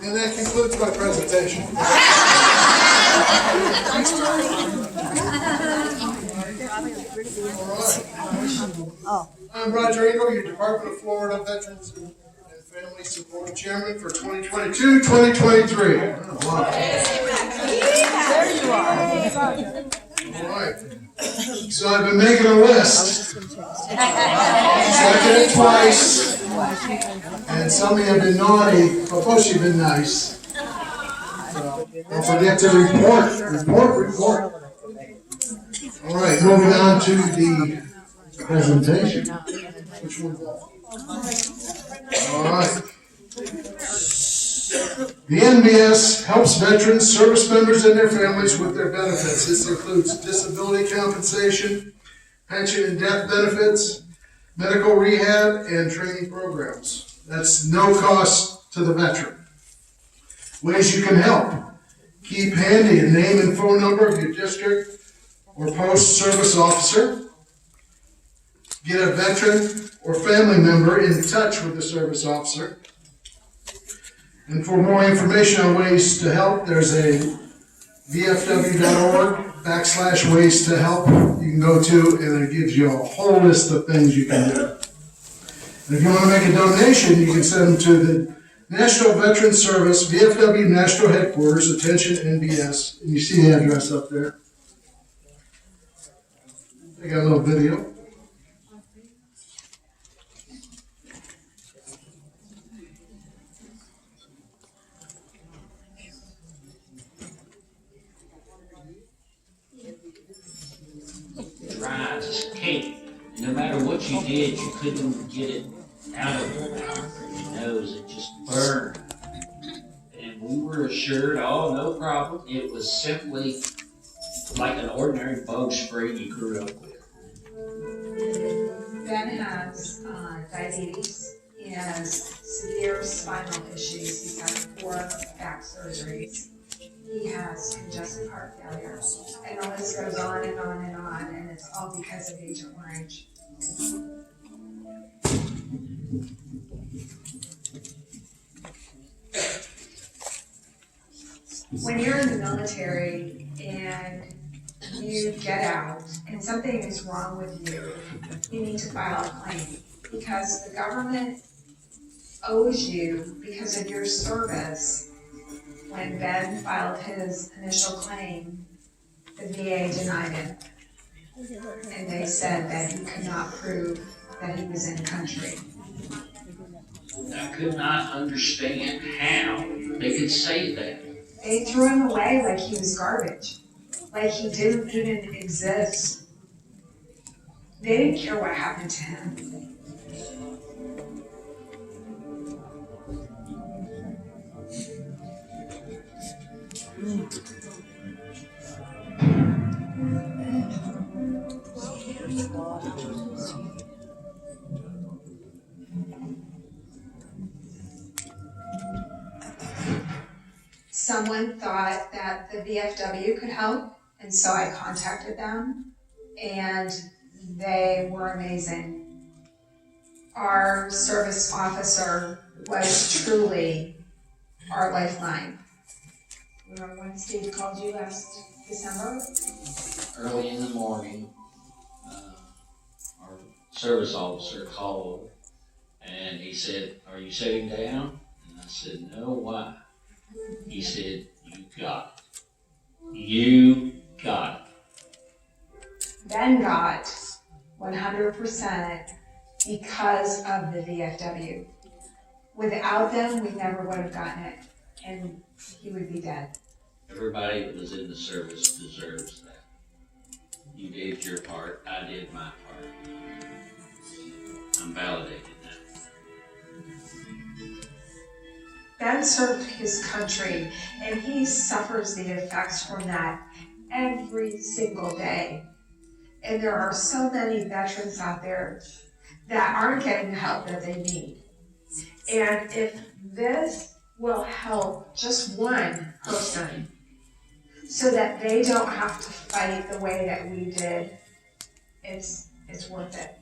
And that concludes my presentation. All right. I'm Roger Engel, your Department of Florida Veterans and Family Support Chairman for 2022-2023. Wow. There you are. All right. So I've been making a list. Second it twice. And some of you have been naughty, but most of you have been nice. So don't forget to report. All right, moving on to the presentation. Which one? All right. The NBS helps veterans, service members, and their families with their benefits. This includes disability compensation, pension and death benefits, medical rehab, and training programs. That's no cost to the veteran. Ways you can help. Keep handy a name and phone number of your district or post service officer. Get a veteran or family member in touch with the service officer. And for more information on ways to help, there's a vfw.org/ways to help you can go to, and it gives you a whole list of things you can do. And if you want to make a donation, you can send them to the National Veterans Service, VFW National Headquarters, attention NBS, and you see the address up there. I got a little video. Dry as cake. No matter what you did, you couldn't get it out of your mouth or your nose. It just burned. And we were assured, oh, no problem. It was simply like an ordinary bug spray you grew up with. Ben has diabetes. He has severe spinal issues. He's had 4 back surgeries. He has congestive heart failure. And the list goes on and on and on, and it's all because of Agent Orange. When you're in the military and you get out and something is wrong with you, you need to file a claim because the government owes you because of your service. When Ben filed his initial claim, the VA denied it. And they said that he could not prove that he was in country. I could not understand how they could say that. They threw him away like he was garbage, like he didn't even exist. They didn't care what happened to him. Someone thought that the VFW could help, and so I contacted them, and they were amazing. Our service officer was truly our lifeline. Remember when Steve called you last December? Early in the morning, our service officer called and he said, "Are you sitting down?" And I said, "No, why?" He said, "You got it. You got it." Ben got 100% because of the VFW. Without them, we never would have gotten it, and he would be dead. Everybody that was in the service deserves that. You did your part, I did my part. I'm validated now. Ben served his country, and he suffers the effects from that every single day. And there are so many veterans out there that aren't getting the help that they need. And if this will help just one person so that they don't have to fight the way that we did, it's worth it.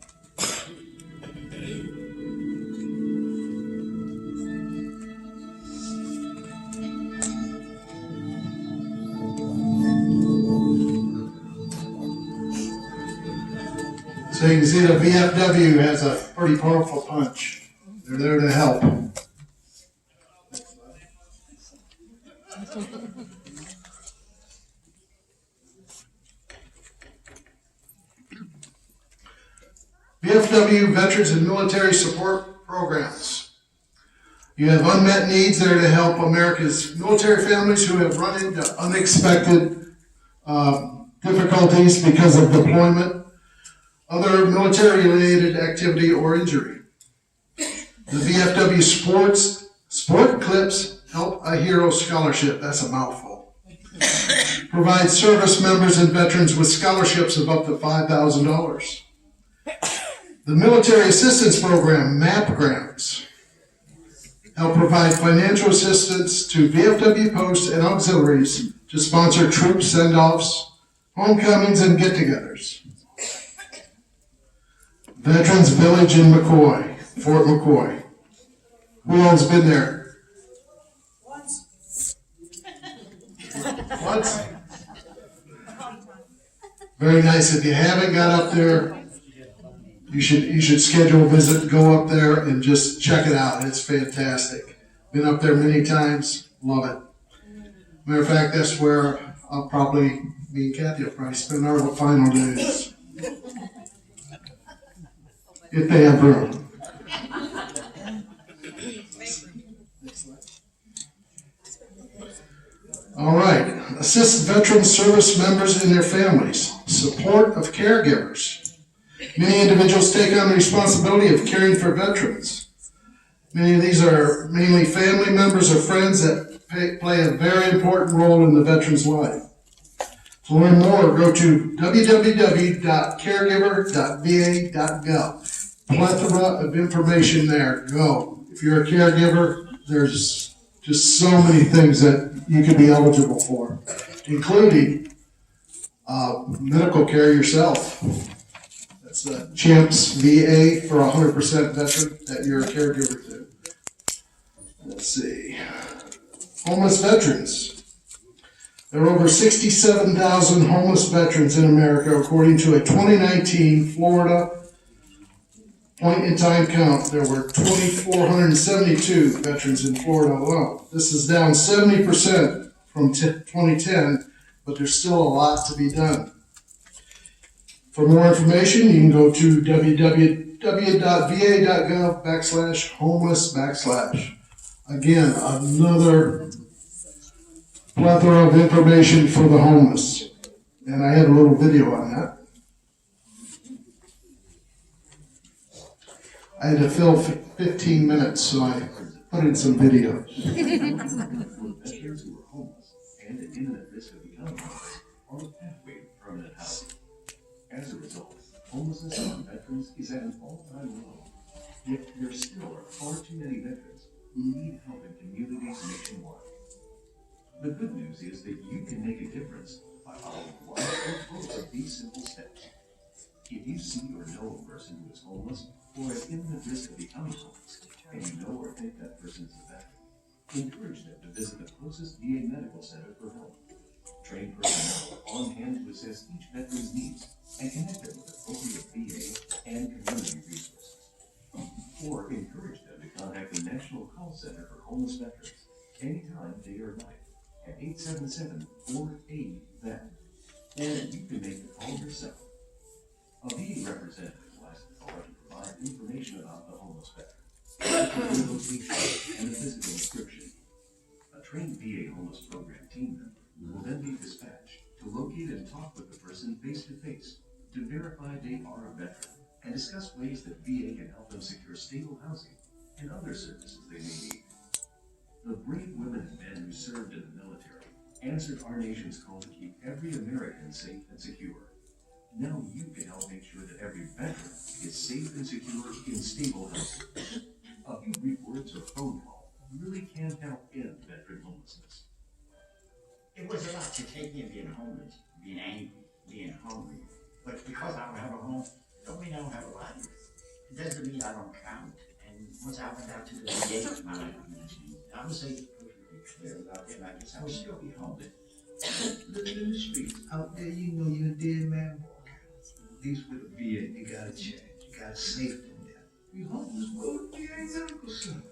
So you can see the VFW has a pretty powerful punch. They're there to help. VFW Veterans and Military Support Programs. You have unmet needs there to help America's military families who have run into unexpected difficulties because of deployment, other military-related activity, or injury. The VFW Sport Clips Help a Hero Scholarship, that's a mouthful, provides service members and veterans with scholarships of up to $5,000. The Military Assistance Program, MAP grants, help provide financial assistance to VFW posts and auxiliaries to sponsor troop send-offs, homecomings, and get-togethers. Veterans Village in McCoy, Fort McCoy. Who all's been there? Once. Once? Very nice. If you haven't got up there, you should schedule a visit, go up there and just check it out. It's fantastic. Been up there many times, love it. Matter of fact, that's where me and Kathy will probably spend our final days. If they have room. All right. Assist veteran service members and their families. Support of caregivers. Many individuals take on the responsibility of caring for veterans. Many of these are mainly family members or friends that play a very important role in the veteran's life. To learn more, go to www.caregiver.va.gov. Plethora of information there. Go. If you're a caregiver, there's just so many things that you could be eligible for, including medical care yourself. That's the CHAMPS VA for 100% veteran that you're a caregiver to. Let's see. Homeless veterans. There are over 67,000 homeless veterans in America, according to a 2019 Florida point-in-time count. There were 2,472 veterans in Florida alone. This is down 70% from 2010, but there's still a lot to be done. For more information, you can go to www.va.gov/homeless/. Again, another plethora of information for the homeless. And I have a little video on that. I had to fill 15 minutes, so I put in some videos. Veterans who are homeless and at imminent risk of becoming homeless are on a pathway to permanent housing. As a result, homelessness among veterans is at an all-time low. Yet there still are far too many veterans who need help in communities nationwide. The good news is that you can make a difference by following one or both of these simple steps. If you see or know a person who is homeless or at imminent risk of becoming homeless, and you know or think that person is a veteran, encourage them to visit the closest VA medical center for help. Trained personnel are on hand to assess each veteran's needs and connect them with appropriate VA and community resources. Or encourage them to contact the National Call Center for Homeless Veterans anytime, day or night, at 877-48-VET. Or you can make the call yourself. A VA representative will ask the caller to provide information about the homeless veteran, the location, and a physical description. A trained VA homeless program team member will then be dispatched to locate and talk with the person face-to-face to verify they are a veteran and discuss ways that VA can help them secure stable housing and other services they may need. The brave women and men who served in the military answered our nation's call to keep every American safe and secure. Now you can help make sure that every veteran is safe and secure in stable housing. A few brief words or phone call really can help end veteran homelessness. It was a lot to take in being homeless, being angry, being hungry. But because I don't have a home, don't mean I don't have a life. It doesn't mean I don't count. And once I went out to the VA, my life was changed. I was able perfectly clear without them. I guess I would still be homeless. Living in the streets. Out there, you know you're a dead man. least with the VA, you gotta change. You gotta safety net. We homeless, go to VA Medical Center.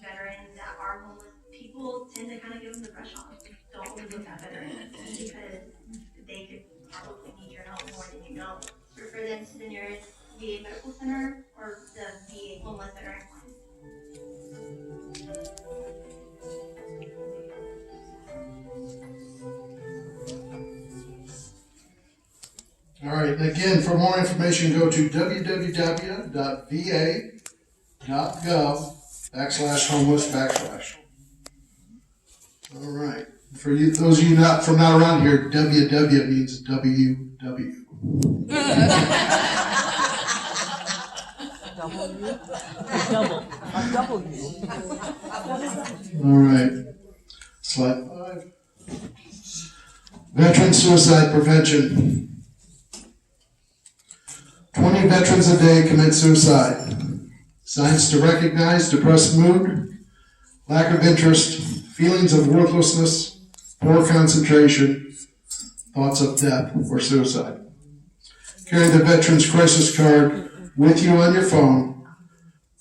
Veterans that are homeless, people tend to kind of give them the brush off. Don't always look at veterans because they could probably need your help more than you know. Refer them to the nearest VA medical center or the VA homeless veteran line. All right, and again, for more information, go to www.va.gov/homeless/. All right. For you, those of you not around here, WW means WW. All right. Slide 5. Veteran suicide prevention. 20 veterans a day commit suicide. Signs to recognize depressed mood, lack of interest, feelings of worthlessness, poor concentration, thoughts of death or suicide. Carry the Veterans Crisis Card with you on your phone.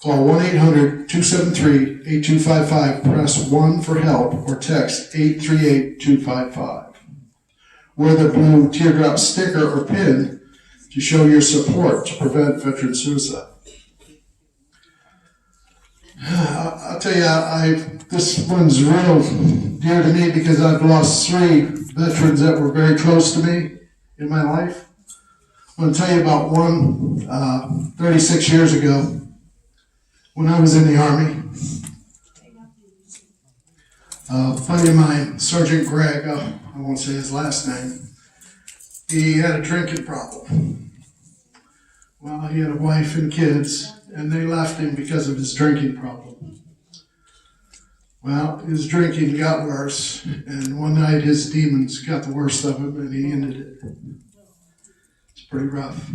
Call 1-800-273-8255, press 1 for help, or text 838-255. Wear the blue teardrop sticker or pin to show your support to prevent veteran suicide. I'll tell you, this one's real dear to me because I've lost 3 veterans that were very close to me in my life. I'm going to tell you about one 36 years ago when I was in the Army. A buddy of mine, Sergeant Greg, I won't say his last name, he had a drinking problem. Well, he had a wife and kids, and they left him because of his drinking problem. Well, his drinking got worse, and one night his demons got the worst of him, and he ended it. It's pretty rough.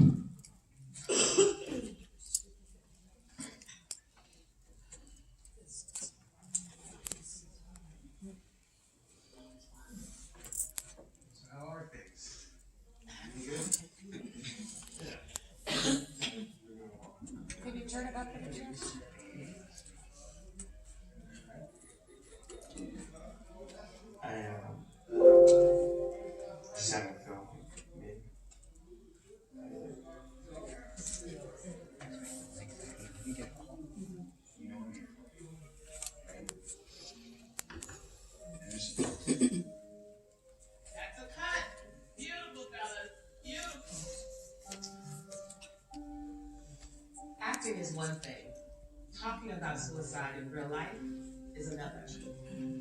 How are things? Can you turn it up a bit? Just having a film. That's a cut. Beautiful, fellas. Beautiful. Acting is one thing. Talking about suicide in real life is another.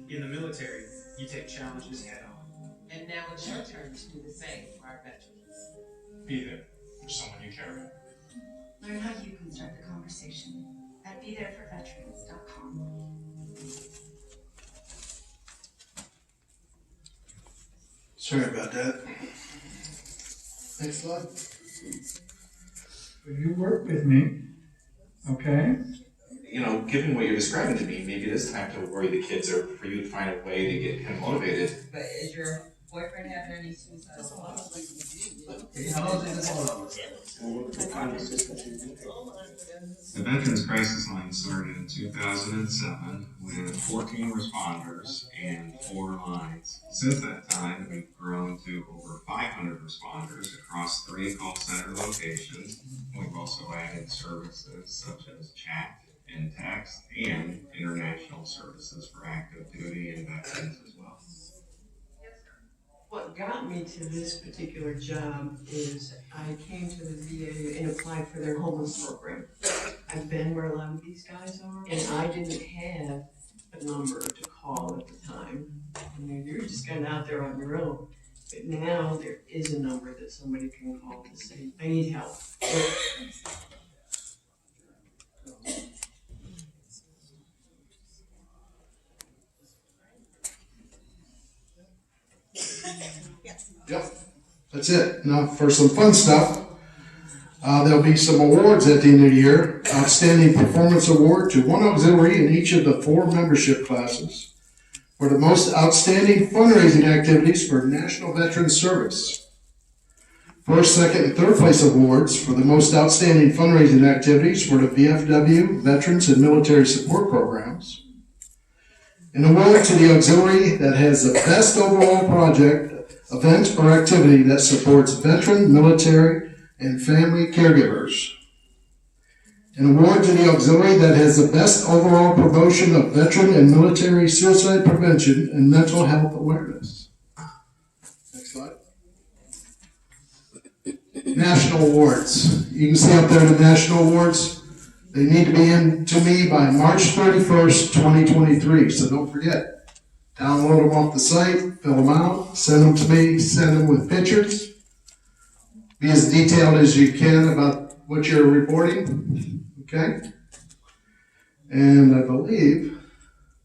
In the military, you take challenges head on. And now it's your turn to do the same for our veterans. Be there for someone you care about. Learn how you can start the conversation at BeThereForVeterans.com. Sorry about that. Next slide. You work with me, okay? You know, given what you're describing to me, maybe it is time to worry the kids or for you to find a way to get him motivated. But is your boyfriend having any suicidal thoughts? The Veterans Crisis Line started in 2007 with 14 responders and 4 lines. Since that time, we've grown to over 500 responders across 3 call center locations. We've also added services such as chat and text and international services for active duty and veterans as well. What got me to this particular job is I came to the VA and applied for their homeless program. I've been where a lot of these guys are, and I didn't have a number to call at the time. You were just kind of out there on your own. But now there is a number that somebody can call to say, I need help. Yep, that's it. Now for some fun stuff, there'll be some awards at the end of the year. Outstanding Performance Award to one auxiliary in each of the 4 membership classes for the most outstanding fundraising activities for National Veteran Service. First, second, and third place awards for the most outstanding fundraising activities for the VFW, Veterans, and Military Support Programs. An award to the auxiliary that has the best overall project, event, or activity that supports veteran, military, and family caregivers. An award to the auxiliary that has the best overall promotion of veteran and military suicide prevention and mental health awareness. Next slide. National awards. You can see up there the national awards. They need to be in to me by March 31st, 2023. So don't forget. Download them off the site, fill them out, send them to me, send them with pictures. Be as detailed as you can about what you're reporting. Okay? And I believe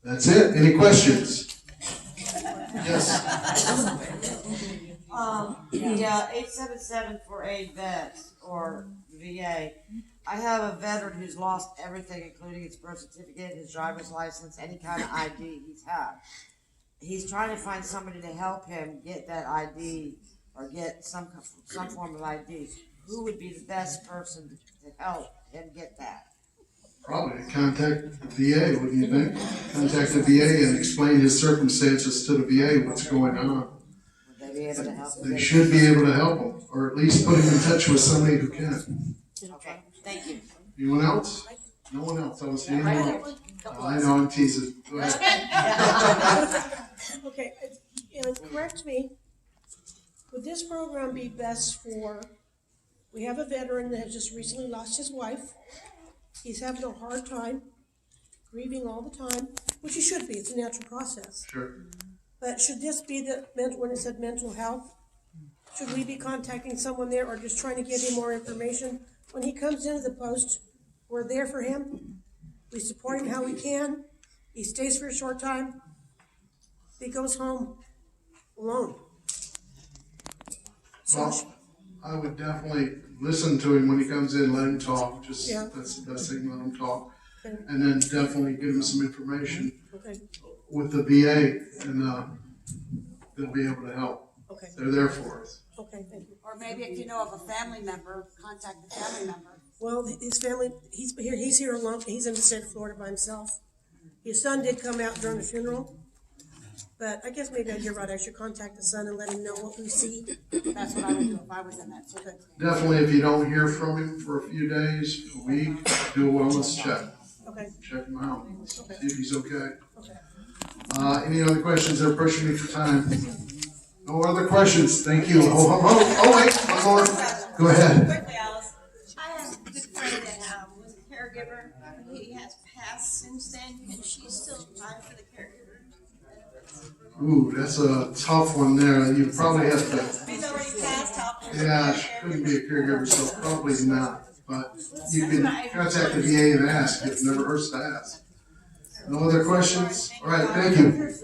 that's it. Any questions? Yes. The 87748 vets or VA. I have a veteran who's lost everything, including his birth certificate, his driver's license, any kind of ID he's had. He's trying to find somebody to help him get that ID or get some form of ID. Who would be the best person to help him get that? Probably contact the VA, wouldn't you think? Contact the VA and explain his circumstances to the VA, what's going on. Would they be able to help him? They should be able to help him, or at least put him in touch with somebody who can. Okay, thank you. Anyone else? No one else. I don't see anyone else. I know, I'm teasing. Go ahead. Okay, correct me. Would this program be best for, we have a veteran that has just recently lost his wife. He's having a hard time, grieving all the time, which he should be, it's a natural process. Sure. But should this be when it said mental health? Should we be contacting someone there or just trying to give him more information? When he comes into the post, we're there for him. We support him how we can. He stays for a short time. He goes home alone. Well, I would definitely listen to him when he comes in, let him talk. Just Yeah. That's the best thing, let him talk. Okay. And then definitely give him some information Okay. with the VA, and they'll be able to help. Okay. They're there for us. Okay, thank you. Or maybe if you know of a family member, contact the family member. Well, his family, he's here alone, he's in the state of Florida by himself. His son did come out during the funeral, but I guess maybe you're right, I should contact the son and let him know what we see. That's what I would do if I was in that Okay. Definitely, if you don't hear from him for a few days, a week, do a wellness check. Okay. Check him out, see if he's okay. Okay. Any other questions? They're pushing me for time. No other questions? Thank you. Oh, wait, one more. Go ahead. Quickly, Alice. I have a good friend that was a caregiver. He has passed since then, and she's still trying for the caregiver. Ooh, that's a tough one there. You probably have to. He's already passed off. Yeah, she couldn't be a caregiver, so probably not. But you can contact the VA and ask. It never hurts to ask. No other questions? All right, thank you.